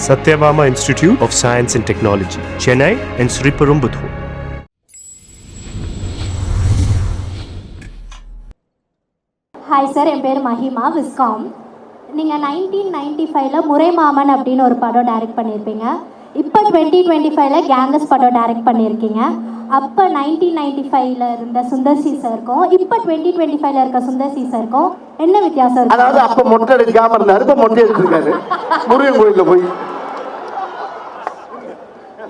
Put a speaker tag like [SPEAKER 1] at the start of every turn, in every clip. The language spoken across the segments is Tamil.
[SPEAKER 1] Satyabama Institute of Science and Technology, Chennai and Sriperumbudur.
[SPEAKER 2] Hi sir, என் பேர் மஹிமா விஸ்காம். நீங்கள் 1995 முறை மாமன் அப்படின்னு ஒரு படம் டைரக்ட் பண்ணியிருப்பீங்க. இப்போ 2025 கேங்கஸ் படம் டைரக்ட் பண்ணியிருக்கீங்க. அப்போ 1995 இருந்த சுந்தர் சி சாருக்கும் இப்போ 2025 இருக்க சுந்தர் சி சாருக்கும் என்ன வித்தியாசம் இருக்கு?
[SPEAKER 3] அதாவது அப்போ மொட்டை அடிக்காம இருந்தாரு, இப்போ மொட்டை எடுத்துருக்காரு முருகன் கோயிலில் போய்.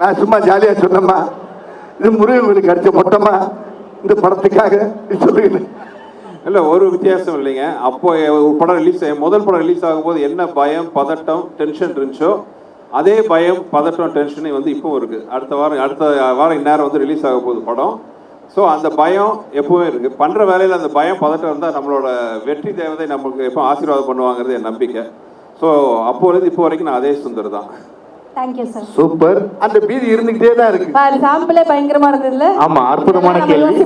[SPEAKER 3] நான் சும்மா ஜாலியாக சொன்னம்மா, இது முருகன் கோயிலுக்கு அடிச்ச மொட்டமா இந்த படத்துக்காக சொல்லுங்க.
[SPEAKER 4] இல்லை, ஒரு வித்தியாசம் இல்லைங்க. அப்போ ஒரு படம் முதல் படம் ரிலீஸ் ஆகும்போது என்ன பயம், பதட்டம், டென்ஷன் இருந்துச்சோ அதே பயம், பதட்டம், டென்ஷனே வந்து இப்போ இருக்குது. அடுத்த வாரம் இந்நேரம் வந்து ரிலீஸ் ஆக போகுது படம். ஸோ அந்த பயம் எப்போவே இருக்குது. பண்ணுற வேலையில் அந்த பயம், பதட்டம் இருந்தால் நம்மளோட வெற்றி தேவதை நமக்கு எப்போ ஆசீர்வாதம் பண்ணுவாங்கிறது என் நம்பிக்கை. ஸோ அப்போலேருந்து இப்போ வரைக்கும் நான் அதே சுந்தர் தான்.
[SPEAKER 2] Thank you sir.
[SPEAKER 3] சூப்பர். அந்த பீதி இருந்துகிட்டே தான் இருக்கு.
[SPEAKER 5] சாம்பிளே பயங்கரமா இருந்ததுல.
[SPEAKER 3] ஆமா, அற்புதமான கேள்வி.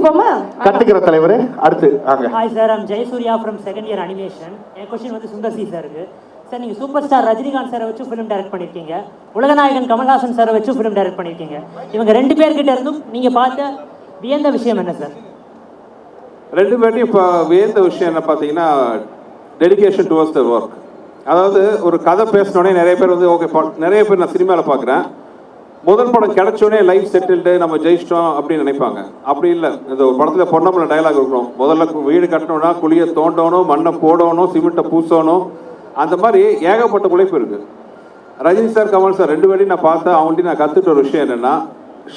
[SPEAKER 3] கத்துக்கிற தலைவரே அடுத்து வாங்க.
[SPEAKER 6] Hi sir, I'm Jayasurya from second year animation. என் கொஸ்டின் வந்து சுந்தர் சி சாருக்கு. சார், நீங்கள் சூப்பர் ஸ்டார் ரஜினிகாந்த் சாரை வச்சு ஃபிலிம் டைரக்ட் பண்ணியிருக்கீங்க, உலகநாயகன் கமல்ஹாசன் சாரை வச்சு ஃபிலிம் டைரக்ட் பண்ணியிருக்கீங்க. இவங்க ரெண்டு பேர்கிட்ட இருந்தும் நீங்கள் பார்த்த வியந்த விஷயம் என்ன சார்?
[SPEAKER 4] ரெண்டு பேர்ட்டையும் இப்போ வியந்த விஷயம் என்ன பார்த்தீங்கன்னா, டெடிகேஷன் டுவர்ட்ஸ் த ஒர்க். அதாவது ஒரு கதை பேசினோடனே நிறைய பேர் வந்து ஓகே, நிறைய பேர் நான் சினிமாவில் பார்க்குறேன், முதல் படம் கிடைச்சோடனே லைஃப் செட்டில்டு, நம்ம ஜெயிச்சிட்டோம் அப்படின்னு நினைப்பாங்க. அப்படி இல்லை. இந்த ஒரு படத்தில் பொன்னம்பல டைலாக் இருக்கணும், முதல்ல வீடு கட்டணும்னா குழியை தோண்டணும், மண்ணை போடணும், சிமெண்ட்டை பூசணும். அந்த மாதிரி ஏகப்பட்ட உழைப்பு இருக்குது. ரஜினி சார், கமல் சார் ரெண்டு பேரையும் நான் பார்த்தேன். அவங்கள்ட்ட நான் கற்றுக்கிட்ட ஒரு விஷயம் என்னென்னா,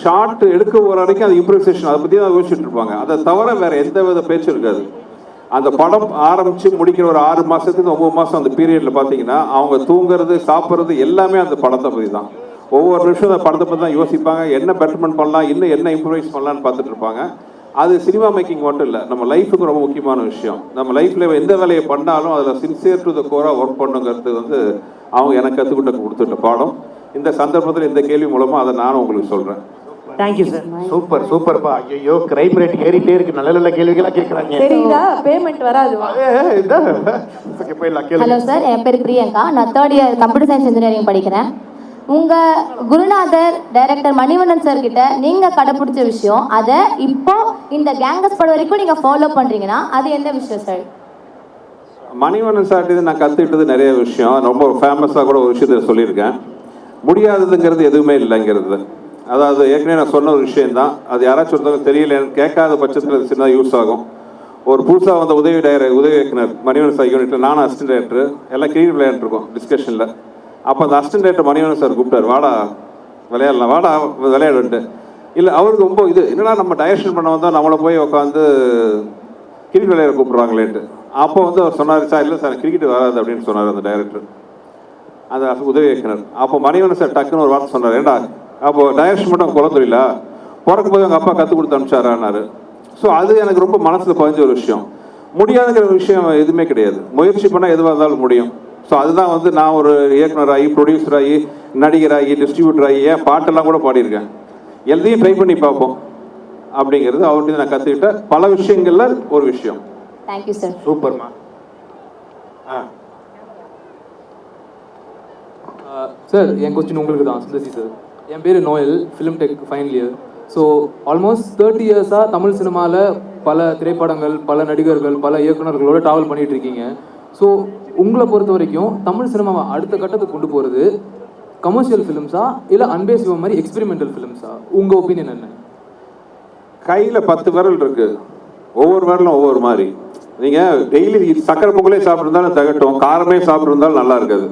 [SPEAKER 4] ஷார்ட் எடுக்க போகிற வரைக்கும் அது இம்ப்ரூவைசேஷன், அதை பற்றி தான் யோசிச்சுட்டு இருப்பாங்க. அதை தவிர வேறு எந்த வித பேச்சும் இருக்காது. அந்த படம் ஆரம்பித்து முடிக்கிற ஒரு 6 மாதத்துக்கு 9 மாதம் அந்த பீரியடில் பார்த்தீங்கன்னா அவங்க தூங்குறது, சாப்பிட்றது எல்லாமே அந்த படத்தை பற்றி தான். ஒவ்வொரு நிமிஷம் அந்த படத்தை பற்றி தான் யோசிப்பாங்க. என்ன பெட்டர்மெண்ட் பண்ணலாம், இன்னும் என்ன இம்ப்ரூவைஸ் பண்ணலான்னு பார்த்துட்டு இருப்பாங்க. அது சினிமா மேக்கிங் மட்டும் இல்லை, நம்ம லைஃபுக்கு ரொம்ப முக்கியமான விஷயம். நம்ம லைஃப்பில் எந்த வேலையை பண்ணாலும் அதில் சின்சியர் டு த கோராக ஒர்க் பண்ணுங்கிறது வந்து அவங்க எனக்கு கொடுத்துட்ட பாடம். இந்த சந்தர்ப்பத்தில் இந்த கேள்வி மூலமாக அதை நானும் உங்களுக்கு சொல்கிறேன்.
[SPEAKER 6] Thank you sir.
[SPEAKER 3] சூப்பர் சூப்பர்ப்பா. ஐயோ, கிரைம் ரேட் ஏறிட்டே இருக்கு. நல்ல நல்ல கேள்விகளா கேட்குறாங்க.
[SPEAKER 5] தெரியுதா? பேமெண்ட் வராது.
[SPEAKER 2] ஹலோ சார், என் பேர் பிரியங்கா. நான் 3rd year computer science engineering படிக்கிறேன். உங்கள் குருநாதர் டைரக்டர் மணிவண்ணன் சார் கிட்ட நீங்கள் கடைப்பிடிச்ச விஷயம், அதை இப்போ இந்த கேங்கஸ் படம் வரைக்கும் நீங்கள் ஃபாலோ பண்ணுறீங்கன்னா அது என்ன விஷயம் சார்?
[SPEAKER 4] மணிவண்ணன் சார்ட்டு நான் கற்றுக்கிட்டது நிறைய விஷயம். ரொம்ப ஃபேமஸாக கூட ஒரு விஷயத்தை சொல்லியிருக்கேன். முடியாததுங்கிறது எதுவுமே இல்லைங்கிறது. அதாவது ஏற்கனவே நான் சொன்ன ஒரு விஷயந்தான். அது யாராச்சும் ஒருத்தவங்க தெரியல கேட்காத பட்சத்தில் அது சின்னதாக யூஸ் ஆகும். ஒரு புதுசாக வந்த உதவி இயக்குனர் மணிவண்ணன் சார் யூனிட்டில் நானும் அசிஸ்டன்ட் டைரக்டர் எல்லாம் கிரிக்கெட் விளையாண்டுருக்கோம் டிஸ்கஷனில். அப்போ அந்த அசிஸ்டன்ட் டைரக்டர் மணிவண்ணன் சார் கூப்பிட்டார், வாடா விளையாடலாம், வாடா விளையாடுன்ட்டு. இல்லை, அவருக்கு ரொம்ப இது என்னன்னா, நம்ம டைரக்ஷன் பண்ண வந்தால் நம்மளை போய் உட்காந்து கிரிக்கெட் விளையாட கூப்பிட்றாங்களேன்ட்டு. அப்போ வந்து அவர் சொன்னார், சார் இல்லை சார் கிரிக்கெட் வராது அப்படின்னு சொன்னார் அந்த டைரக்டர், அந்த உதவி இயக்குனர். அப்போ மணிவண்ணன் சார் டக்குன்னு ஒரு வார்த்தை சொன்னார், ஏண்டா அப்போது டைரக்ஷன் மட்டும் குலத்தொழிலா, பிறக்கும் போது எங்கள் அப்பா கற்றுக் கொடுத்து அனுப்பிச்சாரான்னாரு. ஸோ அது எனக்கு ரொம்ப மனசில் பதிஞ்ச ஒரு விஷயம். முடியாதுங்கிற ஒரு விஷயம் எதுவுமே கிடையாது. முயற்சி பண்ணால் எதுவாக இருந்தாலும் முடியும். ஸோ அதுதான் வந்து நான் ஒரு இயக்குனராகி, ப்ரொடியூசராகி, நடிகராகி, டிஸ்ட்ரிபியூட்டராகி, ஏன் பாட்டெல்லாம் கூட பாடியிருக்கேன். எல்லாத்தையும் ட்ரை பண்ணி பார்ப்போம் அப்படிங்கிறது அவர்கிட்ட நான் கற்றுக்கிட்ட பல விஷயங்களில் ஒரு விஷயம்.
[SPEAKER 2] Thank you sir.
[SPEAKER 3] சூப்பர்மா.
[SPEAKER 7] சார், என் கொஸ்டின் உங்களுக்கு தான். சுந்தர்சி சார், என் பேர் Noel, film tech final year. So almost 30 இயர்ஸாக தமிழ் சினிமாவில் பல திரைப்படங்கள், பல நடிகர்கள், பல இயக்குநர்களோடு ட்ராவல் பண்ணிகிட்டு இருக்கீங்க. ஸோ உங்களை பொறுத்த வரைக்கும் தமிழ் சினிமாவை அடுத்த கட்டத்துக்கு கொண்டு போகிறது கமர்ஷியல் ஃபிலிம்ஸா இல்லை அன்பே சிவம் மாதிரி எக்ஸ்பெரிமெண்டல் ஃபிலிம்ஸா? உங்கள் ஒப்பீனியன் என்ன?
[SPEAKER 4] கையில் 10 விரல் இருக்குது, ஒவ்வொரு விரலும் ஒவ்வொரு மாதிரி. நீங்கள் டெய்லி சக்கரை பொங்கலே சாப்பிட்ருந்தாலும் தகட்டும், காரமே சாப்பிட்ருந்தாலும் நல்லா இருக்காது.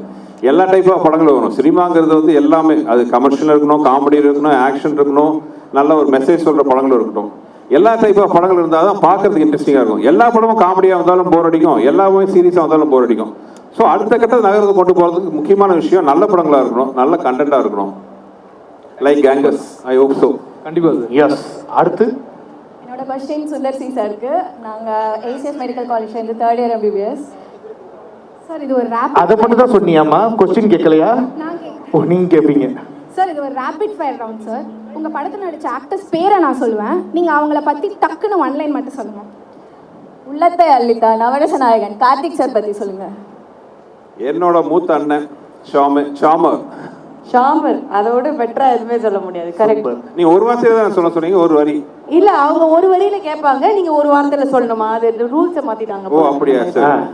[SPEAKER 4] எல்லா டைப்பாக படங்கள் வரும். சினிமாங்கிறது வந்து எல்லாமே, அது கமர்ஷியல் இருக்கணும், காமெடி இருக்கணும், ஆக்ஷன் இருக்கணும், நல்ல ஒரு மெசேஜ் சொல்கிற படங்கள் இருக்கட்டும். எல்லா டைப்பாக படங்கள் இருந்தால் தான் பார்க்கறதுக்கு இன்ட்ரெஸ்டிங்காக இருக்கும். எல்லா படமும் காமெடியாக இருந்தாலும் போர் அடிக்கும், எல்லாமே சீரியஸாக இருந்தாலும் போர் அடிக்கும். ஸோ அடுத்த கட்டத்தை நகரத்தை கொண்டு போகிறதுக்கு முக்கியமான விஷயம் நல்ல படங்களாக இருக்கணும், நல்ல கண்டென்ட்டாக இருக்கணும். Like gangs, I hope so.
[SPEAKER 7] கண்டிப்பாக சார்.
[SPEAKER 3] எஸ். அடுத்து
[SPEAKER 5] என்னோட கொஸ்டின் சுந்தர் சி சாருக்கு. நாங்கள் ஏசிஎஸ் மெடிக்கல் காலேஜ்லேருந்து 3rd இயர் MBBS.
[SPEAKER 2] சார், இது ஒரு ரேபிட்.
[SPEAKER 3] அதை மட்டும் தான் சொன்னியாம்மா, கொஸ்டின் கேட்கலையா? ஓ, நீங்கள் கேட்பீங்க.
[SPEAKER 2] சார், இது ஒரு ரேபிட் ஃபயர் ரவுண்ட் சார். உங்கள் படத்தில் நடித்த ஆக்டர்ஸ் பேரை நான் சொல்லுவேன், நீங்கள் அவங்கள பற்றி டக்குன்னு 1 லைன் மட்டும் சொல்லுங்கள்.
[SPEAKER 5] உள்ளத்தை அள்ளித்தா நவரச நாயகன் கார்த்திக் சார் பற்றி சொல்லுங்கள்.
[SPEAKER 4] என்னோட மூத்த அண்ணன் ஷாமர்.
[SPEAKER 5] ஷாமர் அதோட பெட்டரா எதுவுமே சொல்ல முடியாது. கரெக்ட்.
[SPEAKER 4] நீங்க ஒரு வார்த்தையில தான் சொல்ல சொன்னீங்க, ஒரு வரி
[SPEAKER 5] இல்ல அவங்க ஒரு வரியில கேட்பாங்க, நீங்க ஒரு வார்த்தையில சொல்லணுமா? அது ரூல்ஸை மாத்திட்டாங்க.
[SPEAKER 4] ஓ அப்படியா சார்.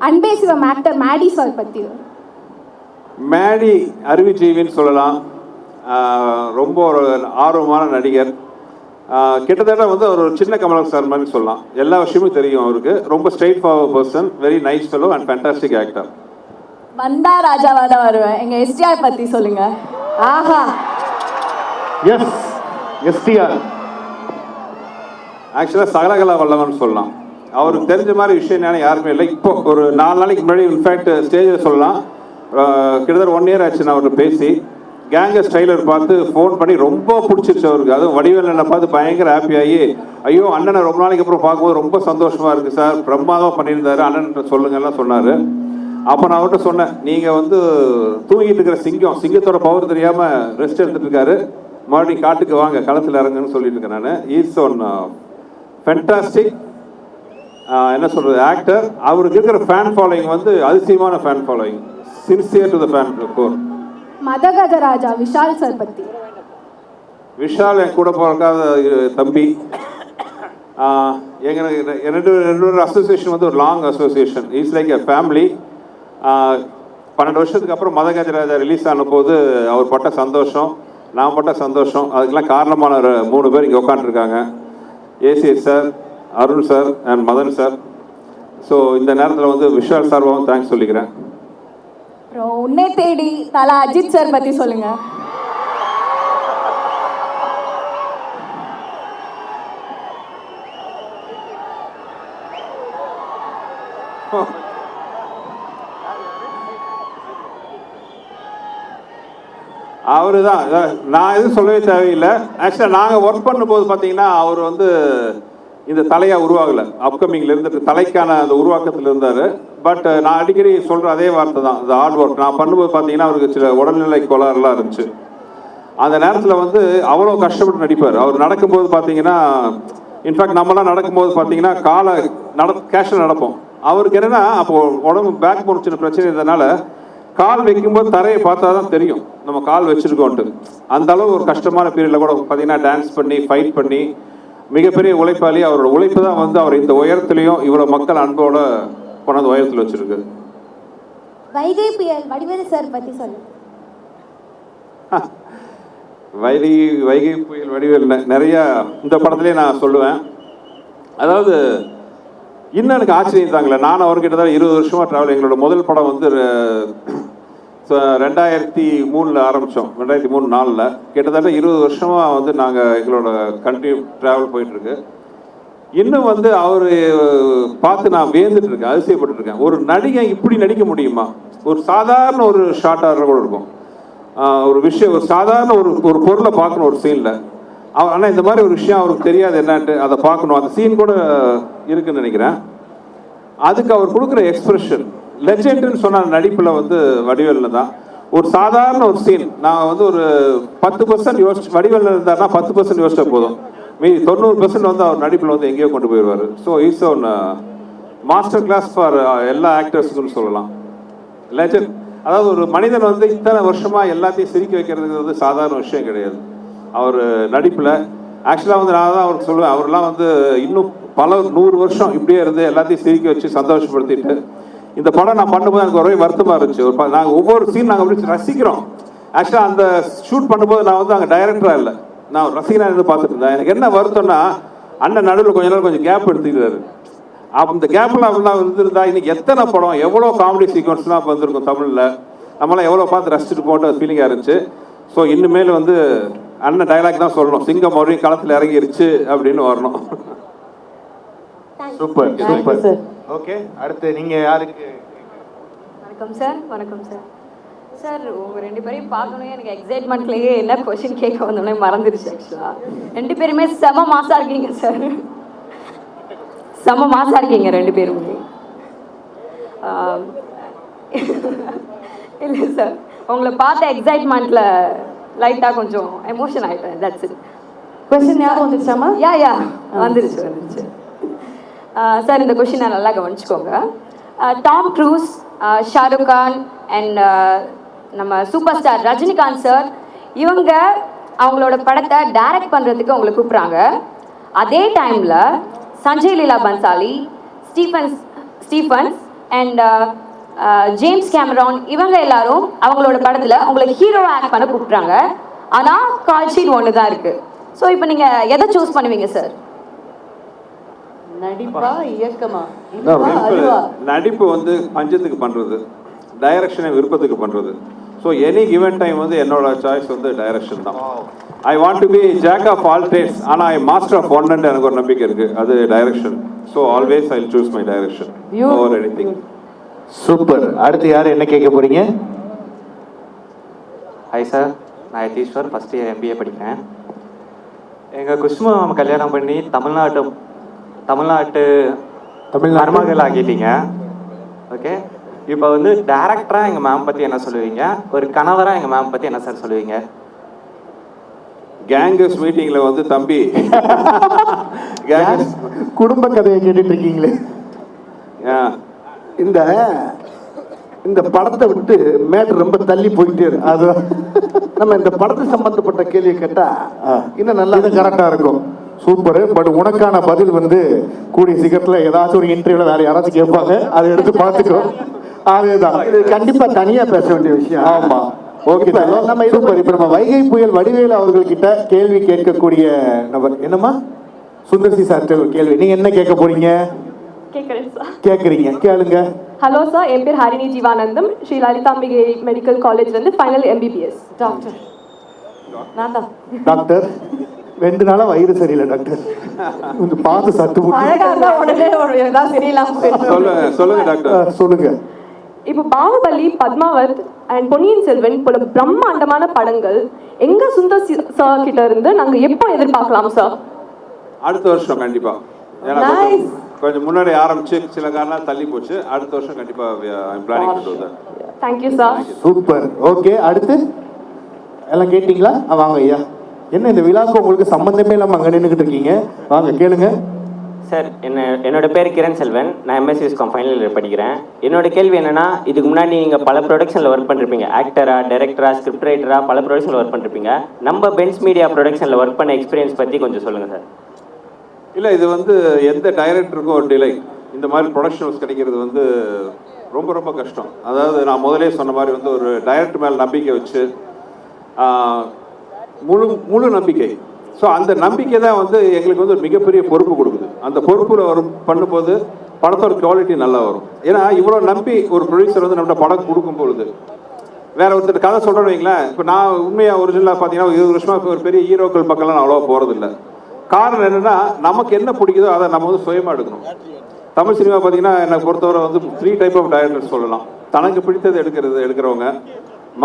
[SPEAKER 2] அன்பே சிவம் ஆக்டர் மேடி சார் பத்தி.
[SPEAKER 4] மேடி அறிவுஜீவின்னு சொல்லலாம். ரொம்ப ஒரு ஆர்வமான நடிகர். கிட்டத்தட்ட வந்து அவர் ஒரு சின்ன கமலஹாசன் சார் மாதிரி சொல்லலாம். எல்லா விஷயமும் தெரியும் அவருக்கு. ரொம்ப straight forward person, very nice fellow and fantastic actor.
[SPEAKER 5] வந்தா ராஜாவா தான் வருவேன். எங்க எஸ்டிஆர் பத்தி சொல்லுங்க. ஆஹா,
[SPEAKER 3] எஸ் எஸ்டிஆர்
[SPEAKER 4] ஆக்சுவலாக சகலகலா வல்லவன் சொல்லலாம். அவருக்கு தெரிஞ்ச மாதிரி விஷயம் ஞானம் யாருமே இல்லை. இப்போ ஒரு 4 நாளைக்கு முன்னாடி இன்ஃபேக்ட் ஸ்டேஜில் சொல்லலாம், கிட்டத்தட்ட 1 இயர் ஆச்சு நான் அவர்கிட்ட பேசி. கேங்கஸ் ட்ரைலர் பார்த்து ஃபோன் பண்ணி ரொம்ப பிடிச்சிருச்சு அவருக்கு. அதுவும் வடிவேலனை பார்த்து பயங்கர ஹாப்பியாகி, ஐயோ அண்ணனை ரொம்ப நாளைக்கு அப்புறம் பார்க்கும்போது ரொம்ப சந்தோஷமாக இருக்குது சார், பிரம்மாதம் பண்ணியிருந்தாரு, அண்ணன் சொல்லுங்கலாம் சொன்னார். அப்போ நான் அவர்கிட்ட சொன்னேன், நீங்கள் வந்து தூங்கிட்டு இருக்கிற சிங்கத்தோட பவர் தெரியாமல் ரெஸ்ட் எடுத்துகிட்டு இருக்காரு, மறுபடியும் காட்டுக்கு வாங்க, களத்தில் இறங்குன்னு சொல்லிட்டு இருக்கேன் நான். இஸ் ஒன் ஃபென்டாஸ்டிக் என்ன சொல்கிறது ஆக்டர். அவருக்கு இருக்கிற ஃபேன் ஃபாலோயிங் வந்து அதிசயமான fan following, sincere to the fan core.
[SPEAKER 2] Madha Gaja Raja Vishal sir பத்தி.
[SPEAKER 4] விஷால் என் கூட பிறக்காத தம்பி. எங்களுக்கு ரெண்டு அசோசியேஷன் வந்து ஒரு long association. It's like a family. 12 வருஷத்துக்கு அப்புறம் மதகஜராஜா ரிலீஸ் ஆன போது அவர் பட்ட சந்தோஷம், நான் பட்ட சந்தோஷம், அதுக்கெல்லாம் காரணமான 3 பேர் இங்கே உட்காந்துருக்காங்க. ACS sir, Arun sir and Madan sir. So இந்த நேரத்தில் வந்து விஷால் சார்பாகவும் தேங்க்ஸ் சொல்லிக்கிறேன்.
[SPEAKER 5] அப்புறம் உன்னை தேடி தலா அஜித் சார் பத்தி சொல்லுங்க.
[SPEAKER 4] அவரு தான், நான் எதுவும் சொல்லவே தேவையில்லை. ஆக்சுவலாக நாங்கள் ஒர்க் பண்ணும்போது பார்த்தீங்கன்னா அவர் வந்து இந்த தலையாக உருவாகலை. அப்கமிங்கில் இருந்துட்டு தலைக்கான அந்த உருவாக்கத்தில் இருந்தார். பட் நான் அடிக்கடி சொல்கிற அதே வார்த்தை தான், இந்த ஹார்ட் ஒர்க். நான் பண்ணும்போது பார்த்தீங்கன்னா அவருக்கு சில உடல்நிலை கோளாறுலாம் இருந்துச்சு. அந்த நேரத்தில் வந்து அவ்வளோ கஷ்டப்பட்டு நடிப்பார். அவர் நடக்கும்போது பார்த்தீங்கன்னா, இன்ஃபேக்ட் நம்மலாம் நடக்கும்போது பார்த்தீங்கன்னா கேஷில் நடப்போம். அவருக்கு என்னென்னா அப்போது உடம்பு பேக் போன் சின்ன பிரச்சனை இருந்ததுனால கால் வைக்கும்போது தரையை பார்த்தா தான் தெரியும் நம்ம கால் வச்சுருக்கோன்ட்டு. அந்த அளவு ஒரு கஷ்டமான பீரியடில் கூட பார்த்தீங்கன்னா டான்ஸ் பண்ணி ஃபைட் பண்ணி மிகப்பெரிய உழைப்பாளி. அவரோட உழைப்பு தான் வந்து அவர் இந்த உயரத்துலையும் இவ்வளோ மக்கள் அன்போட கொண்டாந்து உயரத்தில் வச்சுருக்கு.
[SPEAKER 2] வைகை புயல் வடிவேலு சார் பத்தி சொல்லு.
[SPEAKER 4] வைகை புயல் வடிவேல் நிறையா இந்த படத்துலேயே நான் சொல்லுவேன். அதாவது இன்னும் எனக்கு ஆச்சரியம் தாங்களே, நான் அவர்கிட்ட தான் 20 வருஷமாக ட்ராவல். எங்களோட முதல் படம் வந்து 2003 ஆரம்பித்தோம், 2003-4. கிட்டத்தட்ட 20 வருஷமாக வந்து நாங்கள் எங்களோட கண்டினியூ ட்ராவல் போயிட்டுருக்கு. இன்னும் வந்து அவர் பார்த்து நான் வேந்துட்டு இருக்கேன், அதிசயப்பட்டு இருக்கேன். ஒரு நடிகை இப்படி நடிக்க முடியுமா? ஒரு சாதாரண ஒரு ஷார்ட் ஆடுற கூட இருக்கும், ஒரு விஷயம், ஒரு சாதாரண ஒரு பொருளை பார்க்கணும் ஒரு சீனில். ஆனால் இந்த மாதிரி ஒரு விஷயம் அவருக்கு தெரியாது என்னன்ட்டு, அதை பார்க்கணும். அந்த சீன் கூட இருக்குன்னு நினைக்கிறேன். அதுக்கு அவர் கொடுக்குற எக்ஸ்பிரஷன் லெஜெண்டுன்னு சொன்ன நடிப்பில் வந்து வடிவேலில் தான். ஒரு சாதாரண ஒரு சீன் நான் வந்து ஒரு 10% யோசிச்சு, வடிவேலில் இருந்தார்னா 10% யோசிச்சா போதும், மீதி 90% வந்து அவர் நடிப்பில் வந்து எங்கேயோ கொண்டு போயிடுவார். So it's one master class for எல்லா ஆக்டர்ஸுக்குன்னு சொல்லலாம். லெஜெண்ட். அதாவது ஒரு மனிதன் வந்து இத்தனை வருஷமாக எல்லாத்தையும் சிரிக்க வைக்கிறதுக்கு வந்து சாதாரண விஷயம் கிடையாது. அவர் நடிப்பில் ஆக்சுவலாக வந்து நான் தான் அவருக்கு சொல்லுவேன், அவரெல்லாம் வந்து இன்னும் பல 100 வருஷம் இப்படியே இருந்து எல்லாத்தையும் சிரிக்க வச்சு சந்தோஷப்படுத்திட்டு. இந்த படம் நான் பண்ணும்போது எனக்கு ஒரே வருத்தமாக இருந்துச்சு. நாங்கள் ஒவ்வொரு சீன் நாங்கள் அப்படி ரசிக்கிறோம். ஆக்சுவலாக அந்த ஷூட் பண்ணும்போது நான் வந்து அங்கே டைரக்டராக இல்லை, நான் ரசிகனாக இருந்து பார்த்துட்டு இருந்தேன். எனக்கு என்ன வருத்தம்னா, அண்ணன் நடுவில் கொஞ்ச நேரம் கொஞ்சம் கேப் எடுத்துக்கிறாரு. அந்த கேப்பில் அப்படிலாம் இருந்திருந்தா இன்னைக்கு எத்தனை படம், எவ்வளோ காமெடி சீக்வன்ஸ்லாம் வந்திருக்கும் தமிழில், நம்மளாம் எவ்வளோ பார்த்து ரசிச்சுட்டு போட்டு ஃபீலிங்காக இருந்துச்சு. ஸோ இனிமேல் வந்து அண்ணன் டைலாக் தான் சொல்லணும், சிங்கம் மறுபடியும் களத்தில் இறங்கிருச்சு அப்படின்னு வரணும்.
[SPEAKER 3] Super super. ஓகே, அடுத்து நீங்கள் யாருக்கு?
[SPEAKER 5] வணக்கம் சார். வணக்கம் சார். சார் உங்கள் 2 பேரையும் பார்க்கணும், எனக்கு எக்ஸைட்மெண்ட்லேயே என்ன கொஷின் கேட்க வந்தோடனே மறந்துடுச்சு. ஆக்சுவலாக 2 பேருமே செம மாசாக இருக்கீங்க சார், செம மாசாக இருக்கீங்க 2 பேருமே. இல்லை சார், உங்களை பார்த்த எக்ஸைட்மெண்ட்டில் லைட்டாக கொஞ்சம் எமோஷன் ஆகிட்டேன். That's it. கொஸ்டின் ஞாபகம் வந்துருச்சாமா? யா வந்துருச்சு. சார் இந்த கொஷினை நல்லா கவனிச்சுக்கோங்க. Tom Cruise, Shahrukh Khan and நம்ம சூப்பர் ஸ்டார் ரஜினிகாந்த் சார் இவங்க அவங்களோட படத்தை டைரக்ட் பண்ணுறதுக்கு அவங்களை கூப்பிட்றாங்க. அதே டைமில் Sanjay Leela Bhansali, Stephens and James Cameron இவங்க எல்லாரும் அவங்களோட படத்தில் உங்களுக்கு ஹீரோவை ஆக்ட் பண்ண கூப்பிட்றாங்க. ஆனால் கால் ஷீட் ஒன்று தான் இருக்குது. ஸோ இப்போ நீங்கள் எதை சூஸ் பண்ணுவீங்க சார்?
[SPEAKER 8] நடிப்பா இயக்கமா?
[SPEAKER 4] நடிப்பு வந்து பஞ்சத்துக்கு பண்ணுறது, டைரக்ஷனை விருப்பத்துக்கு பண்ணுறது. ஸோ எனி கிவன் டைம் வந்து என்னோட சாய்ஸ் வந்து டைரக்ஷன் தான். I want to be jack of all trades, ஆனால் I master of one and எனக்கு ஒரு நம்பிக்கை இருக்குது, அது direction. So always I choose my direction over anything.
[SPEAKER 9] Super. அடுத்து யார் என்ன கேட்க போறீங்க?
[SPEAKER 10] ஹாய் சார், நான் யதீஸ்வர், ஃபஸ்ட் இயர் MBA படிக்கிறேன். எங்கள் குஷ்மா கல்யாணம் பண்ணி தமிழ்நாட்டு மருமகள் ஆகிட்டீங்க. ஓகே, இப்போ வந்து டேரக்டராக எங்கள் மேம் பற்றி என்ன சொல்லுவீங்க? ஒரு கணவராக எங்கள் மேம் பற்றி என்ன சார் சொல்லுவீங்க?
[SPEAKER 4] கேங்கஸ் மீட்டிங்கில் வந்து தம்பி
[SPEAKER 9] குடும்ப கதையை கேட்டுட்டு இருக்கீங்களே.
[SPEAKER 3] இந்த இந்த படத்தை விட்டு மேட்டர் ரொம்ப தள்ளி போயிட்டே இருக்கு. அது நம்ம இந்த படத்து சம்பந்தப்பட்ட கேள்வியை கேட்டா இன்னும் நல்லா
[SPEAKER 9] கரெக்டா இருக்கும். சூப்பர். பட் உனக்கான பதில் வந்து கூடிய சீக்கிரத்துல ஏதாச்சும் ஒரு இன்டர்வியூல வேற யாராச்சும் கேட்பாங்க, அதை எடுத்து பார்த்துக்கோ. அதுதான்
[SPEAKER 3] இது கண்டிப்பா தனியா பேச வேண்டிய விஷயம்.
[SPEAKER 9] ஆமா, ஓகே. நம்ம சூப்பர். இப்ப நம்ம வைகை புயல் வடிவேலு அவர்கள்கிட்ட கேள்வி கேட்கக்கூடிய நபர் என்னம்மா? சுந்தர்சி சார் கேள்வி. நீங்க என்ன கேட்க போறீங்க?
[SPEAKER 5] கேட்குறேன் சார்.
[SPEAKER 9] கேட்குறீங்க, கேளுங்க.
[SPEAKER 5] ஹலோ சார், என் பேர் ஹரிணி ஜீவானந்தம், ஸ்ரீ லலிதாம்பிகை மெடிக்கல் காலேஜ்லேருந்து ஃபைனல் MBBS.
[SPEAKER 8] டாக்டர் நான் தான்.
[SPEAKER 9] டாக்டர் 2 நாளா வயிறு சரியில்லை டாக்டர், கொஞ்சம் பார்த்து சத்து
[SPEAKER 8] உடனே ஏதாவது சரியில்லாம
[SPEAKER 4] சொல்லுங்க டாக்டர்.
[SPEAKER 9] சொல்லுங்க.
[SPEAKER 5] இப்போ பாகுபலி, பத்மாவத் அண்ட் பொன்னியின் செல்வன் போல பிரம்மாண்டமான படங்கள் எங்க சுந்தர் சார் கிட்ட இருந்து நாங்க எப்போ எதிர்பார்க்கலாம் சார்?
[SPEAKER 4] அடுத்த வருஷம் கண்டிப்பா. ஏன்னா கொஞ்சம் முன்னாடி ஆரம்பிச்சு சில காரணம் தள்ளி போச்சு. அடுத்த வருஷம் கண்டிப்பா பிளானிங் பண்ணுறது.
[SPEAKER 5] Thank you sir.
[SPEAKER 9] சூப்பர். ஓகே, அடுத்து எல்லாம் கேட்டிங்களா? வாங்க ஐயா. என்ன இந்த விழாவுக்கு உங்களுக்கு சம்பந்தமே இல்லாமல் அங்கே நின்றுக்கிட்டு இருக்கீங்க? வாங்க கேளுங்க.
[SPEAKER 10] சார், என்னோட பேர் கிரண் செல்வன், நான் MSc Viscom ஃபைனல் இயர் படிக்கிறேன். என்னோட கேள்வி என்னன்னா, இதுக்கு முன்னாடி நீங்கள் பல ப்ரொடக்ஷனில் ஒர்க் பண்ணிருப்பீங்க, ஆக்டரா, டைரக்டரா, ஸ்கிரிப்ட் ரைட்டரா, பல ப்ரொடக்ஷனில் ஒர்க் பண்ணிருப்பீங்க. நம்ம பென்ஸ் மீடியா ப்ரொடக்ஷனில் ஒர்க் பண்ண எக்ஸ்பீரியன்ஸ் பற்றி கொஞ்சம் சொல்லுங்கள் சார்.
[SPEAKER 4] இல்லை, இது வந்து எந்த டைரக்டருக்கும் ஒரு டிலே. இந்த மாதிரி ப்ரொடக்ஷன்ஸ் கிடைக்கிறது வந்து ரொம்ப ரொம்ப கஷ்டம். அதாவது நான் முதலே சொன்ன மாதிரி வந்து ஒரு டைரக்டர் மேலே நம்பிக்கை வச்சு முழு நம்பிக்கை. ஸோ அந்த நம்பிக்கை தான் வந்து எங்களுக்கு வந்து ஒரு மிகப்பெரிய பொறுப்பு கொடுக்குது. அந்த பொறுப்பில் வரும் பண்ணும்போது படத்தோட குவாலிட்டி நல்லா வரும். ஏன்னா இவ்வளோ நம்பி ஒரு ப்ரொடியூசர் வந்து நம்மகிட்ட படம் கொடுக்கும் பொழுது வேற ஒருத்தர் கதை சொல்கிறேன்னு வைங்களேன். இப்போ நான் உண்மையாக ஒரிஜினலாக பார்த்தீங்கன்னா 20 வருஷமாக ஒரு பெரிய ஹீரோக்கள் பக்கம்லாம் நான் அவ்வளோவா போகிறதில்ல. காரணம் என்னென்னா, நமக்கு என்ன பிடிக்குதோ அதை நம்ம வந்து சுயமாக எடுக்கணும். தமிழ் சினிமா பார்த்தீங்கன்னா என்னை பொறுத்தவரை வந்து 3 டைப் ஆஃப் டைரக்டர்ஸ் சொல்லலாம். தனக்கு பிடித்தது எடுக்கிறவங்க,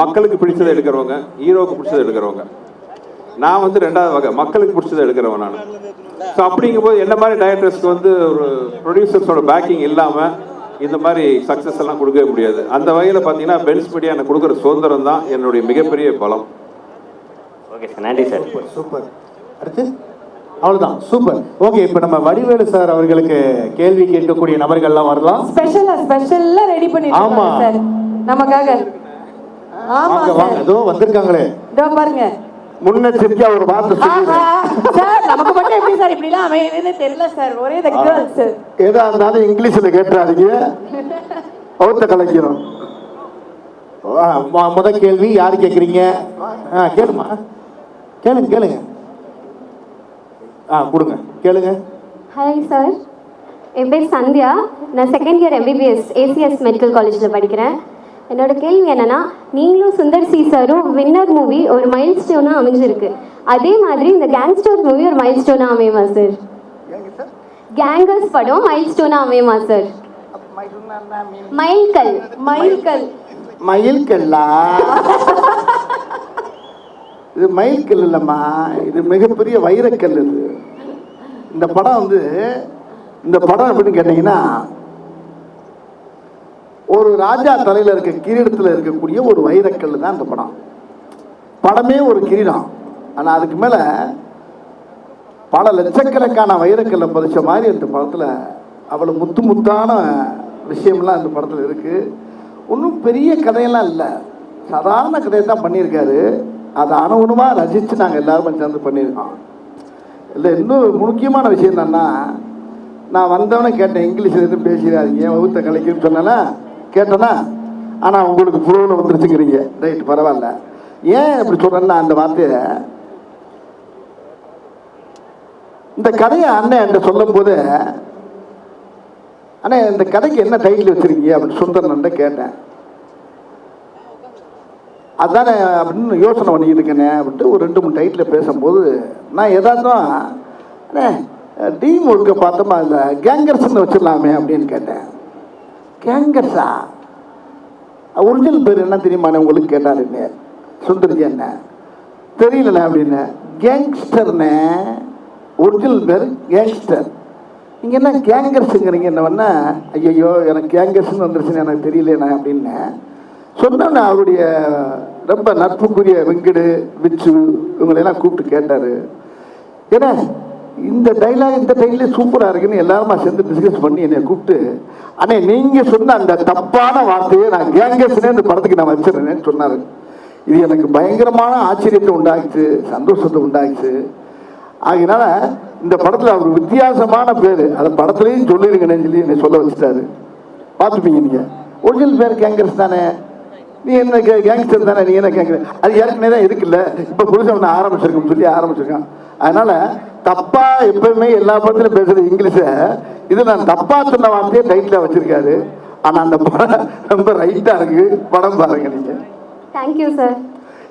[SPEAKER 4] மக்களுக்கு பிடிச்சதை எடுக்கிறவங்க, ஹீரோவுக்கு பிடிச்சதை எடுக்கிறவங்க. நான் வந்து 2வது வகை, மக்களுக்கு பிடிச்சதை எடுக்கிறவன் நான். ஸோ அப்படிங்கும்போது என்ன மாதிரி டைரக்டர்ஸ்க்கு வந்து ஒரு ப்ரொடியூசர்ஸோட பேக்கிங் இல்லாமல் இந்த மாதிரி சக்ஸஸ் எல்லாம் கொடுக்கவே முடியாது. அந்த வகையில் பார்த்தீங்கன்னா பென்ஸ் மீடியா எனக்கு கொடுக்குற சுதந்திரம் தான் என்னுடைய மிகப்பெரிய பலம்.
[SPEAKER 10] ஓகே சார், நன்றி சார்.
[SPEAKER 9] சூப்பர். அடுத்து அவ்வளோதான். சூப்பர். ஓகே, இப்போ நம்ம வடிவேலு சார் அவர்களுக்கு கேள்வி கேட்கக்கூடிய நபர்கள்லாம் வரலாம்.
[SPEAKER 8] ஸ்பெஷலா ரெடி பண்ணிருக்காங்க சார் நமக்காக. ஆமா சார்,
[SPEAKER 9] அதோ வந்திருக்காங்களே.
[SPEAKER 8] இதோ பாருங்க.
[SPEAKER 3] முன்னெச்சரிக்கையா ஒரு வார்த்தை
[SPEAKER 8] சார், நமக்கு மட்டும் எப்படி சார் இப்படிலாம் அமையுதுன்னு தெரியல சார். ஒரே த கேர்ள்ஸ்.
[SPEAKER 3] ஏதா இருந்தாலும் இங்கிலீஷ்ல கேட்டுறாதீங்க, அவுத்த கலைக்கணும்.
[SPEAKER 9] முதல் கேள்வி யாரு கேட்குறீங்க? கேளுமா, கேளுங்க. கொடுங்க, கேளுங்க.
[SPEAKER 2] ஹாய் சார், என் பேர் சந்தியா, நான் 2nd year MBBS ACS medical காலேஜில் படிக்கிறேன். என்னோட கேள்வி என்னன்னா, நீங்களும் சுந்தர் சி சாரும் வின்னர் மூவி ஒரு மைல் ஸ்டோனாக அமைஞ்சிருக்கு. அதே மாதிரி இந்த கேங்ஸ்டர் மூவி ஒரு மைல் ஸ்டோனாக அமையுமா சார்? கேங்கர்ஸ் படம் மைல் ஸ்டோனாக அமையுமா சார்?
[SPEAKER 3] மயில்கல்லா? இது மயில்கல் இல்லைம்மா, இது மிகப்பெரிய வைரக்கல். இது இந்த படம் எப்படின்னு கேட்டீங்கன்னா, ஒரு ராஜா தலையில் இருக்க கிரீடத்தில் இருக்கக்கூடிய ஒரு வைரக்கல் தான் இந்த படம். படமே ஒரு கிரீடம், ஆனால் அதுக்கு மேலே பல லட்சக்கணக்கான வைரக்கல்லை பதிச்ச மாதிரி இந்த படத்தில் அவ்வளோ முத்தான விஷயம்லாம் இந்த படத்தில் இருக்குது. ஒன்றும் பெரிய கதையெல்லாம் இல்லை, சாதாரண கதையை தான் பண்ணியிருக்காரு. அதை அணுகுணமாக ரசித்து நாங்கள் எல்லாருமே சேர்ந்து பண்ணியிருக்கோம். இல்லை இன்னும் முக்கியமான விஷயம் என்னன்னா, நான் வந்தவனே கேட்டேன், இங்கிலீஷில் எதுவும் பேசிடாதீங்க வகுத்த கலைக்குன்னு சொன்னேன்னா கேட்டேன்னா, ஆனால் உங்களுக்கு புரோவில் வந்துருச்சுங்கிறீங்க. ரைட், பரவாயில்ல. ஏன் இப்படி சொல்கிறேன்னா, அந்த வார்த்தையை இந்த கதையை அண்ணன் என்கிட்ட சொல்லும் போது, அண்ணே இந்த கதைக்கு என்ன டைட்டில் வச்சுருக்கீங்க அப்படின்னு சுந்தரன்ட்ட கேட்டேன். அதுதானே அப்படின்னு யோசனை பண்ணிக்கிட்டு இருக்கேனே அப்படின்ட்டு ஒரு 2-3 டைட்டில் பேசும்போது நான் எதாச்சும் அண்ணே டீம் ஒர்க்கை பார்த்தோமா இல்லை கேங்கர்ஸ்ன்னு வச்சிடலாமே அப்படின்னு கேட்டேன். கேங்கர்ஸா? ஒரிஜினல் பேர் என்ன தெரியுமாண்ணே உங்களுக்கு கேட்டாருன்னு. சுந்தர்ஜி என்ன தெரியலண்ணே அப்படின்னு. கேங்ஸ்டர்னே ஒரிஜினல் பேர் கேங்ஸ்டர். நீங்கள் என்ன கேங்கர்ஸுங்கிறீங்க என்ன பண்ண? ஐயோ எனக்கு கேங்கர்ஸ்ன்னு வந்துருச்சுன்னு எனக்கு தெரியலண்ணே அப்படின்னு சொன்னோன்னே அவருடைய ரொம்ப நட்புக்குரிய வெங்கடு விச்சு இவங்களையெல்லாம் கூப்பிட்டு கேட்டார். ஏன்னா இந்த டைலாக் இந்த டைட்டில் சூப்பராக இருக்குன்னு எல்லாருமா சேர்ந்து டிஸ்கஸ் பண்ணி என்னை கூப்பிட்டு, அண்ணே நீங்கள் சொன்ன அந்த தப்பான வார்த்தையை நான் கேங்கர்ஸ்னே இந்த படத்துக்கு நான் வச்சிடறேன்னு சொன்னார். இது எனக்கு பயங்கரமான ஆச்சரியத்தை உண்டாக்குச்சு, சந்தோஷத்தை உண்டாக்குச்சு. ஆகினால இந்த படத்தில் அவர் வித்தியாசமான பேர் அதை படத்துலையும் சொல்லிருங்கன்னு சொல்லி என்னை சொல்ல வச்சுட்டாரு. பார்த்துப்பீங்க நீங்கள். ஒரிஜினல் பேர் கேங்கர்ஸ் தானே, நீ என்ன கேங்ஸ்டர் தானே, நீ என்ன கேங்கர், அது ஏற்கனவே தான் இருக்குல்ல, இப்போ புதுசாக ஒன்று ஆரம்பிச்சிருக்கோம் சொல்லி ஆரம்பிச்சிருக்கான். அதனால் தப்பாக எப்பவுமே எல்லா படத்துலையும் பேசுகிற இங்கிலீஷை இது நான் தப்பாக சொன்ன வார்த்தையே டைட்டில் வச்சுருக்காரு. ஆனால் அந்த படம் ரொம்ப ரைட்டாக இருக்குது. படம் பாருங்கள் நீங்கள்.
[SPEAKER 2] Thank you sir.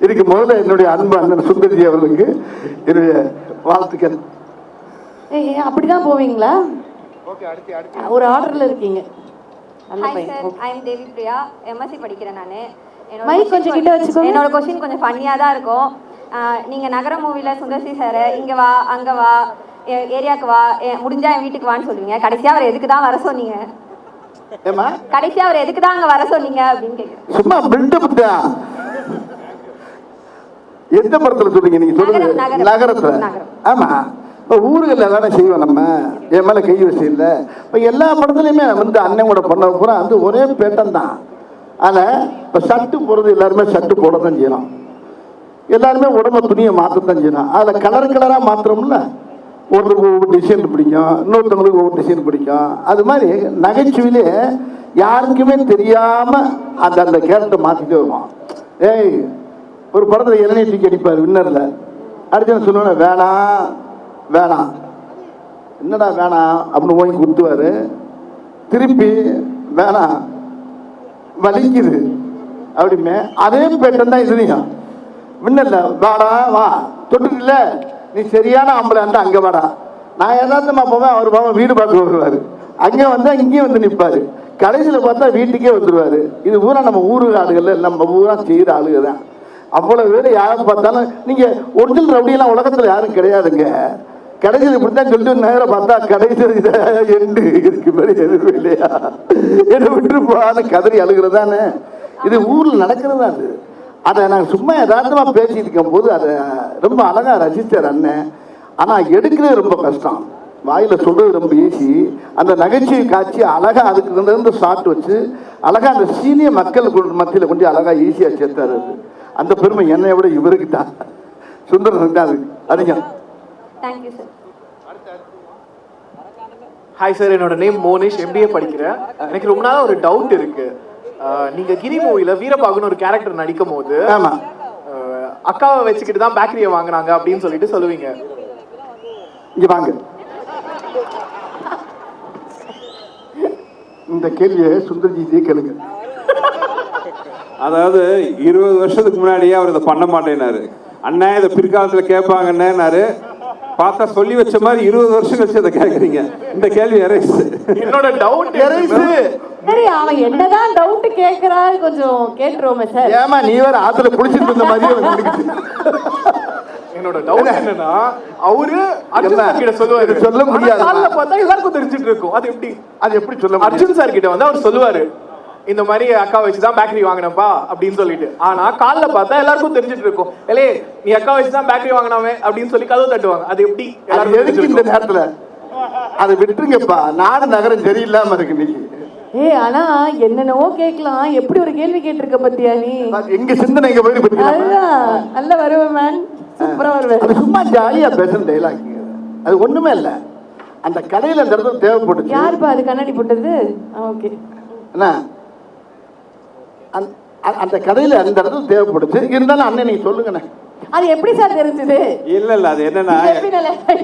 [SPEAKER 3] இதுக்கு முதல்ல என்னுடைய அன்பு அண்ணன் சுந்தர்ஜி அவர்களுக்கு என்னுடைய வாழ்த்துக்கள்.
[SPEAKER 8] அப்படிதான் போவீங்களா? ஒரு ஆர்டர்ல இருக்கீங்க.
[SPEAKER 5] Hi sir, I am Devi Priya, MSc படிக்கிறேன் நான்.
[SPEAKER 8] மைக் கொஞ்சம் கிட்ட வச்சுக்கோங்க.
[SPEAKER 5] என்னோட கொஸ்டின் கொஞ்சம் ஃபன்னியாக தான் இருக்கும். நீங்கள் நகர மூவியில் சுந்தர்சி சார் இங்கே வா அங்கே வா ஏரியாவுக்கு வா முடிஞ்சா என் வீட்டுக்கு வான்னு சொல்லுவீங்க. கடைசியாக அவர் எதுக்கு தான் வர சொன்னீங்க? கடைசியாக அவர் எதுக்கு தான் அங்கே வர சொன்னீங்க அப்படின்னு கேட்குறேன்.
[SPEAKER 3] சும்மா பில்டப் தான். எந்த படத்தில் சொல்றீங்க நீங்க? சொல்லுங்க. நகரத்துல. ஆமா, இப்போ ஊர்களில் தானே செய்வோம் நம்ம. என் மேலே கை வச்சு இல்லை. இப்போ எல்லா படத்துலையுமே வந்து அண்ணன் கூட பண்ண பூரா வந்து ஒரே பேட்டன் தான். ஆனால் இப்போ ஷர்ட்டு போடுறது எல்லாருமே ஷர்ட்டு போட தான் செய்யலாம். எல்லாருமே உடம்பு துணியை மாற்றத்தான் செய்யலாம். அதில் கலராக மாத்திரம்ல. ஒருத்தருக்கு ஒவ்வொரு டிசைன் பிடிக்கும், இன்னொருத்தவங்களுக்கு ஒவ்வொரு டிசைன் பிடிக்கும். அது மாதிரி நகைச்சுவையிலே யாருக்குமே தெரியாமல் அந்த கேரக்டரை மாற்றிட்டே வருவான். ஏய், ஒரு படத்தில் இளநீ தூக்கி அடிப்பார் வின்னரில். அடிச்சு சொல்லுவேன் வேணாம் வேணாம், என்னடா வேணாம் அப்படின்னு போய் குத்துவார். திருப்பி வேணாம் வலிக்குது அப்படிமே. அதே பேட்டன் தான் இதுலையும். வின்னர்ல வாடா வா தொட்டுல நீ சரியான ஆம்பளை இருந்தா அங்கே வாடா. நான் யதார்த்தமா போவேன், அவர் போவேன் வீடு பார்க்க வருவார். அங்கே வந்தால் இங்கேயும் வந்து நிற்பார். கடைசியில் பார்த்தா வீட்டுக்கே வந்துடுவார். இது பூரா நம்ம ஊரு ஆளுகள், நம்ம பூரா செய்கிற ஆளுக தான். அவ்வளோ பேர் யாரை பார்த்தாலும் நீங்கள் ஒரிஜினல் ரவுடியெல்லாம் உலகத்தில் யாரும் கிடையாதுங்க. கடைசியில் இப்படி தான் சொல்லிட்டு நேரம் பார்த்தா கடைசியில் எண்டு இதுக்கு மாதிரி எதுவும் இல்லையா, என்னை விட்டு போகாத கதறி அழுகிறதானே. இது ஊரில் நடக்கிறது தான். அதை நாங்கள் சும்மா யதார்த்தமாக பேசிட்டு இருக்கும் போது அதை ரொம்ப அழகாக ரசித்தார் அண்ணன். ஆனால் எடுக்கிறது ரொம்ப கஷ்டம். வாயில் சொல்கிறது ரொம்ப ஈஸி. அந்த நகைச்சுவை காட்சி அழகாக அதுக்கு இருந்து ஷார்ட் வச்சு அழகாக அந்த சீனியர் மக்கள் மத்தியில் கொண்டு அழகாக ஈஸியாக சேர்த்தாரு. அந்த பெருமை என்னை விட இவருக்கு தான், சுந்தரன் தான். அது அதிகம்.
[SPEAKER 5] Thank you sir.
[SPEAKER 11] ஹாய் சார், என்னோட நேம் மோனிஷ், எம்பிஏ படிக்கிறேன். எனக்கு ரொம்ப நாளாக ஒரு டவுட் இருக்கு. நீங்க கிரி மூவில வீரபாகுன்னு ஒரு கேரக்டர் நடிக்கும் போது அக்காவை வச்சுக்கிட்டு தான் பேக்கரியை வாங்கினாங்க அப்படின்னு சொல்லிட்டு சொல்லுவீங்க.
[SPEAKER 3] இங்க வாங்க, இந்த கேள்வியை சுந்தர்ஜி கேளுங்க.
[SPEAKER 4] அதாவது 20 வருஷத்துக்கு முன்னாடியே அவர் இதை பண்ண மாட்டேனாரு. அண்ணன் இதை பிற்காலத்தில் கேட்பாங்கன்னாரு. பார்த்தா சொல்லி வச்ச மாதிரி 20 வருஷம் கழிச்சு அதை கேட்குறீங்க. இந்த கேள்வி எரேஸ். என்னோட டவுட் எரேஸ்.
[SPEAKER 8] சரி, அவன் என்னதான் டவுட் கேட்கறாரு கொஞ்சம் கேட்டுருவோமே சார்.
[SPEAKER 3] ஏமா நீ வேற ஆத்துல குளிச்சிட்டு இருந்த மாதிரி.
[SPEAKER 11] என்னோட டவுட் என்னன்னா, அவரு அர்ஜுன் சார் கிட்ட சொல்லுவாரு,
[SPEAKER 3] சொல்ல முடியாது.
[SPEAKER 11] காலைல பார்த்தா எல்லாருக்கும் தெரிஞ்சிட்டு இருக்கும். அது எப்படி சொல்ல?
[SPEAKER 3] அர்ஜுன்
[SPEAKER 11] சார் கிட்ட வந்து அவர் சொல்லுவாரு, இந்த மாதிரி அக்கா வச்சுதான் பேக்கரி வாங்கினப்பா அப்படின்னு சொல்லிட்டு. ஆனா காலைல பார்த்தா எல்லாருக்கும் தெரிஞ்சிட்டு இருக்கும், ஏலே நீ அக்கா வச்சுதான் பேக்கரி வாங்கினாவே அப்படின்னு சொல்லி கதவு தட்டுவாங்க. அது எப்படி
[SPEAKER 3] எதுக்கு இந்த நேரத்துல? அதை விட்டுருங்கப்பா. நாடு நகரம் சரியில்லாம இருக்கு இன்னைக்கு.
[SPEAKER 8] ஆனா என்னென்னவோ கேட்கலாம், எப்படி ஒரு கேள்வி கேட்டிருக்க பத்தியா நீ?
[SPEAKER 3] எங்க சிந்தனை எங்க போயிரு பத்தி
[SPEAKER 8] அதுதான் நல்ல வருவேன் மேன், சூப்பரா வருவேன்.
[SPEAKER 3] அது சும்மா ஜாலியா பேசுற டைலாக், அது ஒண்ணுமே இல்ல. அந்த கடையில அந்த இடத்துல தேவைப்படுச்சு.
[SPEAKER 8] யாருப்பா அது கண்ணாடி போட்டது? ஓகே,
[SPEAKER 3] என்ன அந்த கடையில அந்த இடத்துல தேவைப்படுச்சு. இருந்தாலும் அண்ணன் நீங்க சொல்லுங்கண்ணே.
[SPEAKER 8] அது எப்படி சார் தெரிஞ்சது?
[SPEAKER 4] இல்ல இல்ல, அது என்னன்னா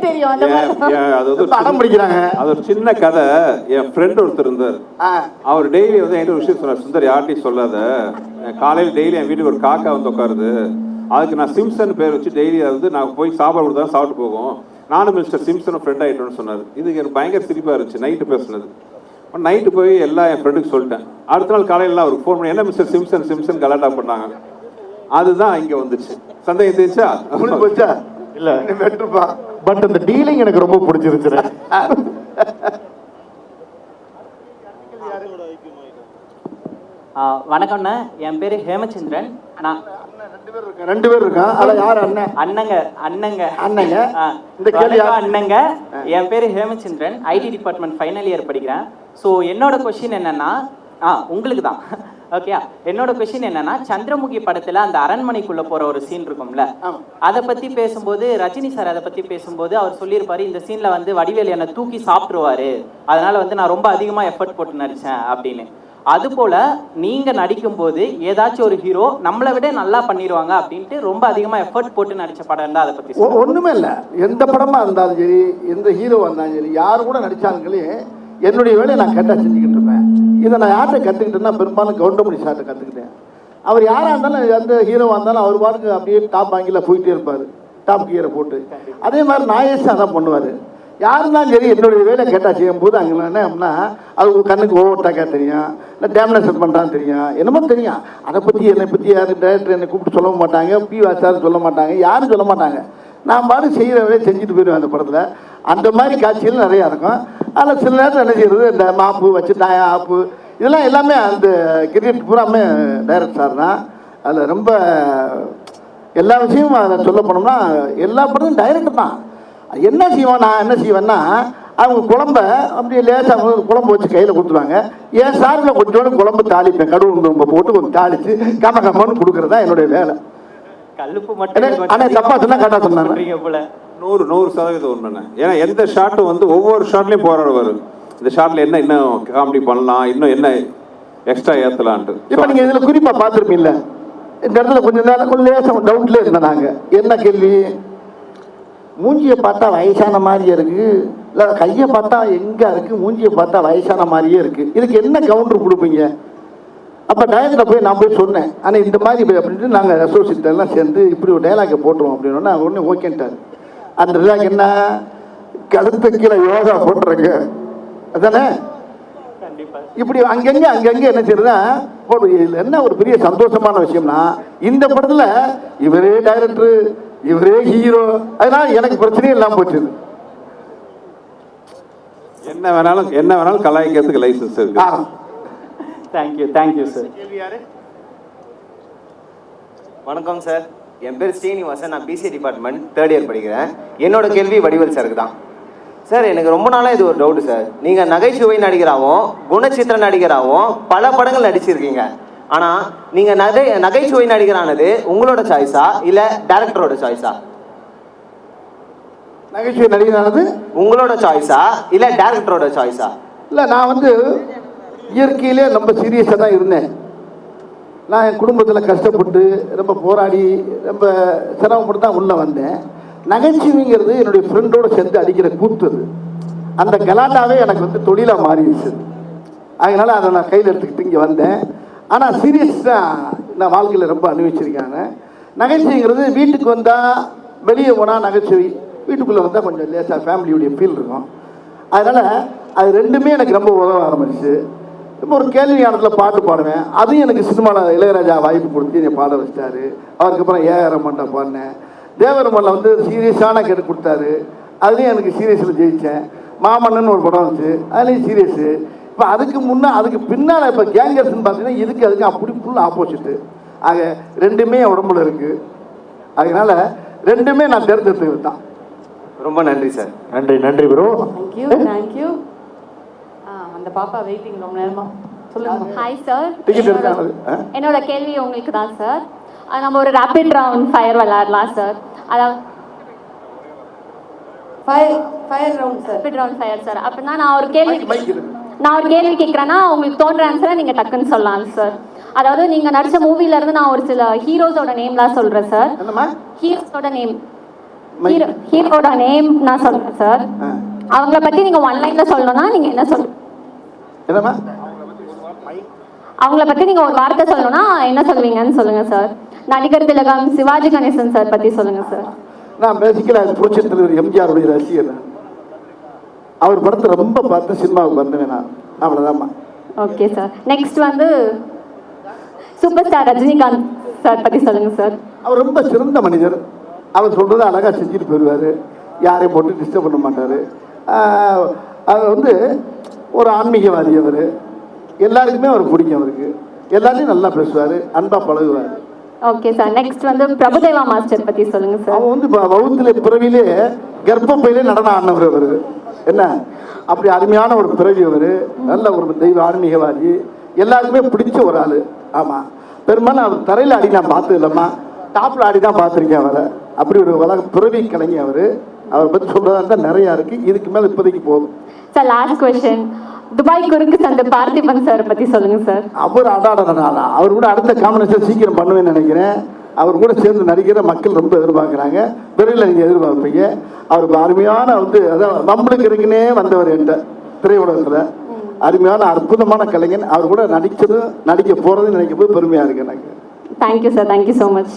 [SPEAKER 8] தெரியும் அந்த மாதிரி
[SPEAKER 4] அது வந்து
[SPEAKER 3] படம் பிடிக்கிறாங்க.
[SPEAKER 4] அது ஒரு சின்ன கதை. என் ஃப்ரெண்ட் ஒருத்தர் இருந்தார். அவர் டெய்லி வந்து என்கிட்ட ஒரு விஷயம் சொன்னார், சுந்தர் யார்ட்டையும் சொல்லாத, காலையில் டெய்லி என் வீட்டுக்கு ஒரு காக்கா வந்து உட்காருது, அதுக்கு நான் சிம்சன் பேர் வச்சு டெய்லி வந்து நான் போய் சாப்பாடு கொடுத்தா சாப்பிட்டு போகும், நானும் மிஸ்டர் சிம்சனும் ஃப்ரெண்ட் ஆகிட்டோன்னு சொன்னார். இது எனக்கு பயங்கர சிரிப்பாக இருந்துச்சு நைட்டு பேசுனது. நைட்டு போய் எல்லாம் என் ஃப்ரெண்டுக்கு சொல்லிட்டேன். அடுத்த நாள் காலையில் அவருக்கு ஃபோன் பண்ணி என்ன மிஸ்டர் சிம்சன் சிம்சன் கலாட்டா பண்ணாங்க. அதுதான் இங்க வந்துச்சு. சந்தேகம் தெரிஞ்சா
[SPEAKER 3] போச்சா? இல்ல வெட்டுப்பா.
[SPEAKER 9] பட் அந்த டீலிங் எனக்கு ரொம்ப பிடிச்சிருச்சு.
[SPEAKER 12] வணக்கம்ண்ணா, என் பேரு ஹேமச்சந்திரன். நான்
[SPEAKER 3] ரெண்டு பேர் இருக்கா. அத யார் அண்ணன்?
[SPEAKER 12] அண்ணங்க அண்ணங்க
[SPEAKER 3] அண்ணங்க.
[SPEAKER 12] இந்த கேள்வி அண்ணங்க. என் பேரு Hemachandran, IT department final year படிக்கிறேன். ஸோ என்னோட கொஸ்டின் என்னன்னா, உங்களுக்கு தான் ஓகே. என்னோட கொஸ்டின் என்னன்னா, சந்திரமுகி படத்துல அந்த அரண்மனைக்குள்ள போற ஒரு சீன் இருக்கும்ல, அதை பத்தி பேசும்போது ரஜினி சார் அதை பத்தி பேசும்போது அவர் சொல்லியிருப்பாரு, இந்த சீன்ல வந்து வடிவேல் என்னை தூக்கி சாப்பிட்டுருவாரு, அதனால வந்து நான் ரொம்ப அதிகமா எஃபர்ட் போட்டு நடிச்சேன் அப்படின்னு. அது போல நீங்க நடிக்கும் போது ஏதாச்சும் ஒரு ஹீரோ நம்மளை விட நல்லா பண்ணிடுவாங்க அப்படின்ட்டு ரொம்ப அதிகமா எஃபர்ட் போட்டு நடிச்ச படம் தான், அதை பத்தி
[SPEAKER 3] ஒண்ணுமே இல்லை. எந்த படமா இருந்தாலும் சரி, எந்த ஹீரோ வந்தாலும் சரி, யாரு கூட நடிச்சாங்களே என்னுடைய வேலையை நான் கரெக்டாக செஞ்சுக்கிட்டு இருப்பேன். இதை நான் யார்கிட்ட கற்றுக்கிட்டேன்னா பெரும்பாலும் கவுண்டமணி சார்கிட்ட கற்றுக்கிட்டேன். அவர் யாராக இருந்தாலும், எந்த ஹீரோவாக இருந்தாலும் அவர் பாட்டுக்கு அப்படியே டாப் ஆங்கில போயிட்டே இருப்பார், டாப் கியரை போட்டு. அதே மாதிரி நாயேஷ் அதான் பண்ணுவார். யாருந்தாலும் சரி என்னுடைய வேலை கேட்டால் செய்யும்போது அங்கே என்ன அப்படின்னா, அது கண்ணுக்கு ஓவர்டாக்காக தெரியும், இல்லை டேமினேஷன் பண்ணுறான்னு தெரியும், என்னமோ தெரியும். அதை பற்றி என்னை பற்றி யாரும் டேரக்டர் என்னை கூப்பிட்டு சொல்ல மாட்டாங்க, பி வாசாரும் சொல்ல மாட்டாங்க, யாரும் சொல்ல மாட்டாங்க. நான் பாட்டு செய்கிறவே செஞ்சுட்டு போயிடுவேன் அந்த படத்தில். அந்த மாதிரி காட்சிகள் நிறையா இருக்கும். அதில் சில நேரத்தில் என்ன செய்யறது, இந்த மாப்பு வச்சு டாயா ஆப்பு இதெல்லாம் எல்லாமே அந்த கிரிக்கெட் பூராமே டைரக்டர் சார் தான். அதில் ரொம்ப எல்லா விஷயமும் அதை சொல்ல போனோம்னா எல்லா படமும் டைரக்டர் தான். என்ன செய்வோம், நான் என்ன செய்வேன்னா, அவங்க குழம்ப அப்படியே லேசாக குழம்பு வச்சு கையில் கொடுத்துருவாங்க. என் சாரில் கொஞ்சோண்டு குழம்பு தாளிப்பேன், கடுகு போட்டு கொஞ்சம் தாளித்து கம்மன்னு கொடுக்குறது தான் என்னுடைய வேலை.
[SPEAKER 12] கல்லுப்பு மட்டும்
[SPEAKER 3] ஆனால் தப்பா சொன்னா கரெக்டாக சொன்னாங்க.
[SPEAKER 4] 100% உண்மைண்ணே. ஏன்னா எந்த ஷாட்டும் வந்து ஒவ்வொரு ஷாட்லையும் போராடுவார், இந்த ஷாட்ல என்ன இன்னும் காமெடி பண்ணலாம், இன்னும் என்ன எக்ஸ்ட்ரா ஏற்றலான்ட்டு.
[SPEAKER 3] இப்போ நீங்கள் இதில் குறிப்பாக பார்த்துருப்பீங்கள, இந்த இடத்துல கொஞ்சம் நேரம் கொஞ்சம் லேசாக டவுட்லேயே இருந்தேன். நாங்கள் என்ன கேள்வி, மூஞ்சியை பார்த்தா வயசான மாதிரியே இருக்குது, இல்லை கையை பார்த்தா எங்கே இருக்குது, மூஞ்சியை பார்த்தா வயசான மாதிரியே இருக்குது, இதுக்கு என்ன கவுண்டர் கொடுப்பீங்க? அப்போ டைரக்டரை போய் நான் போய் சொன்னேன், ஆனால் இந்த மாதிரி அப்படின்ட்டு நாங்கள் அசோசியேட் எல்லாம் சேர்ந்து இப்படி ஒரு டைலாக்கை போட்டுருவோம் அப்படின்னா ஒன்று ஓகேன்ட்டார். அந்த டைலாக் என்ன, கழுத்து கீழே யோகா போட்டுருங்க அதானே. இப்படி அங்கங்கே என்ன செய்யறதுன்னா, என்ன ஒரு பெரிய சந்தோஷமான விஷயம்னா, இந்த படத்துல இவரே டைரக்டர், இவரே ஹீரோ, அதனால எனக்கு பிரச்சனையே இல்லாம போச்சு.
[SPEAKER 4] என்ன வேணாலும் கலாய்க்கிறதுக்கு லைசன்ஸ் இருக்கு.
[SPEAKER 12] Thank you sir.
[SPEAKER 13] வணக்கம் சார், என் பேர் ஸ்ரீனிவாசன், நான் பிசி டிபார்ட்மெண்ட் 3rd இயர் படிக்கிறேன். என்னோட கேள்வி வடிவேல் சாருக்கு தான். சார், எனக்கு ரொம்ப நாளாக இது ஒரு டவுட்டு சார். நீங்கள் நகைச்சுவை நடிகராகவும் குணச்சித்திர நடிகராகவும் பல படங்கள் நடிச்சிருக்கீங்க. ஆனால் நீங்கள் நகைச்சுவை நடிகரானது உங்களோட சாய்ஸா இல்லை டேரக்டரோட சாய்ஸா?
[SPEAKER 3] நகைச்சுவை நடிகரானது
[SPEAKER 13] உங்களோட சாய்ஸா இல்லை டேரக்டரோட சாய்ஸா?
[SPEAKER 3] இல்லை, நான் வந்து இயற்கையிலே ரொம்ப சீரியஸாக தான் இருந்தேன். நான் என் குடும்பத்தில் கஷ்டப்பட்டு ரொம்ப போராடி ரொம்ப சிரமப்பட்டு தான் உள்ளே வந்தேன். நகைச்சுவைங்கிறது என்னுடைய ஃப்ரெண்டோடு சேர்ந்து அடிக்கிற கூத்துது, அந்த கலாட்டாவே எனக்கு வந்து தொழிலாக மாறிடுச்சு. அதனால் அதை நான் கையில் எடுத்துக்கிட்டு இங்கே வந்தேன். ஆனால் சீரியஸ் தான் நான் வாழ்க்கையில் ரொம்ப அனுபவிச்சிருக்காங்க. நகைச்சுவைங்கிறது வீட்டுக்கு வந்தால், வெளியே போனால் நகைச்சுவை, வீட்டுக்குள்ளே வந்தால் கொஞ்சம் லேசாக ஃபேமிலியுடைய ஃபீல் இருக்கும். அதனால் அது ரெண்டுமே எனக்கு ரொம்ப உதவ ஆரம்பிச்சு. இப்போ ஒரு கேள்வி ஞானத்தில் பாட்டு பாடுவேன், அதுவும் எனக்கு சினிமாவில் இளையராஜா வாய்ப்பு கொடுத்து என்னை பாட வச்சிட்டாரு. அதுக்கப்புறம் ஏஆர் ரஹ்மான்ட்ட பாடினேன். தேவரமனில் வந்து சீரியஸான கேட்டு கொடுத்தாரு, அதுலேயும் எனக்கு சீரியஸில் ஜெயித்தேன். மாமன்னன் ஒரு படம் வந்துச்சு, அதுலேயும் சீரியஸு. இப்போ அதுக்கு பின்னால் இப்போ கேங்கர்ஸ்ன்னு பார்த்தீங்கன்னா அதுக்கு அப்படி ஃபுல் ஆப்போசிட்டு. ஆக ரெண்டுமே உடம்புல இருக்குது. அதனால ரெண்டுமே நான் தேர்ந்தெடுத்து தான்.
[SPEAKER 13] ரொம்ப நன்றி சார்.
[SPEAKER 9] நன்றி ப்ரோ.
[SPEAKER 8] தேங்க்யூ. அந்த பாப்பா வெயிட்டிங் ரொம்ப நேரமா. சொல்லுங்க.
[SPEAKER 5] Hi sir.
[SPEAKER 3] டிக்கெட் எடுக்காது.
[SPEAKER 5] என்னோட கேள்வி உங்களுக்கு தான் சார். நம்ம ஒரு ரேபிட் ரவுண்ட் ஃபயர் விளையாடலாம் சார். அதாவது
[SPEAKER 8] fire round sir.
[SPEAKER 5] Rapid round fire sir. அப்படின்னா நான் ஒரு கேள்வி கேட்குறேன்னா உங்களுக்கு தோன்ற ஆன்சரை நீங்கள் டக்குன்னு சொல்லலாம் சார். அதாவது நீங்கள் நடித்த மூவிலேருந்து நான் ஒரு சில ஹீரோஸோட நேம்லாம் சொல்கிறேன் சார். ஹீரோட நேம் நான் சொல்கிறேன் சார். அவங்கள பற்றி நீங்கள் ஒன்லைனில் சொல்லணும்னா நீங்கள் என்ன
[SPEAKER 3] என்னம்மா?
[SPEAKER 5] அவங்கள பற்றி நீங்கள் ஒரு வார்த்தை சொல்லணும்னா என்ன சொல்லுவீங்கன்னு சொல்லுங்கள் சார். நடிகர் திலகம் சிவாஜி கணேசன் சார் பற்றி சொல்லுங்கள் சார்.
[SPEAKER 3] நான் பேசிக்கலாக புரட்சி தலைவர் எம்ஜிஆருடைய ரசிகர். அவர் படத்தை ரொம்ப பார்த்து சினிமாவுக்கு வந்தேன் நான். அவ்வளோதாம்மா.
[SPEAKER 5] Okay sir. நெக்ஸ்ட் வந்து சூப்பர் ஸ்டார் ரஜினிகாந்த் சார் பற்றி சொல்லுங்கள் சார்.
[SPEAKER 3] அவர் ரொம்ப சிறந்த மனிதர். அவர் சொல்கிறத அழகாக செஞ்சுட்டு போயிடுவார். யாரையும் போட்டு டிஸ்டர்ப் பண்ண மாட்டார். அவர் வந்து ஒரு ஆன்மீகவாதி. அவர் எல்லாருக்குமே அவர் பிடிக்கும். அவருக்கு எல்லாரையும் நல்லா பேசுவார், அன்பாக பழகுவார்.
[SPEAKER 5] Okay sir. நெக்ஸ்ட் வந்து பிரபுதேவா மாஸ்டர் பற்றி சொல்லுங்கள் சார்.
[SPEAKER 3] அவன் வந்து வகுத்துல பிறவிலே கர்ப்பப்பையிலே நடனம் ஆடினவர். அவர் என்ன அப்படி அருமையான ஒரு பிறவி. அவர் நல்ல ஒரு தெய்வ ஆன்மீகவாதி, எல்லாருக்குமே பிடிச்ச ஒரு ஆள். ஆமாம், பெரும்பாலும் அவர் தரையில் ஆடி நான் பார்த்தது இல்லைம்மா, டாப்பில் ஆடி தான் பார்த்துருக்கேன் அவரை. அப்படி ஒரு உலக பிறவி கலைஞர் அவர். அவரை பற்றி சொல்கிறதா இருந்தால் நிறையா இருக்குது. இதுக்கு மேலே இப்போதைக்கு போதும்
[SPEAKER 5] சார். லாஸ்ட் கொஸ்டின், துபாய் குறுக்கு சந்தை பார்த்திபன் சார் பற்றி சொல்லுங்கள் சார்.
[SPEAKER 3] அவர் அடாடனால அவர் கூட அடுத்த காம்பினேஷன் சீக்கிரம் பண்ணுவேன்னு நினைக்கிறேன். அவர் கூட சேர்ந்து நடிக்கிற மக்கள் ரொம்ப எதிர்பார்க்குறாங்க. விரைவில் நீங்கள் எதிர்பார்ப்பீங்க. அவர் அருமையான வந்து அதான் நம்மளுக்கு இருக்குன்னே வந்தவர் என்ற திரையுலகத்தில் அருமையான அற்புதமான கலைஞன். அவர் கூட நடிக்க போகிறதுன்னு நினைக்கும் போது பெருமையாக இருக்கு எனக்கு.
[SPEAKER 5] Thank you sir. Thank you so much.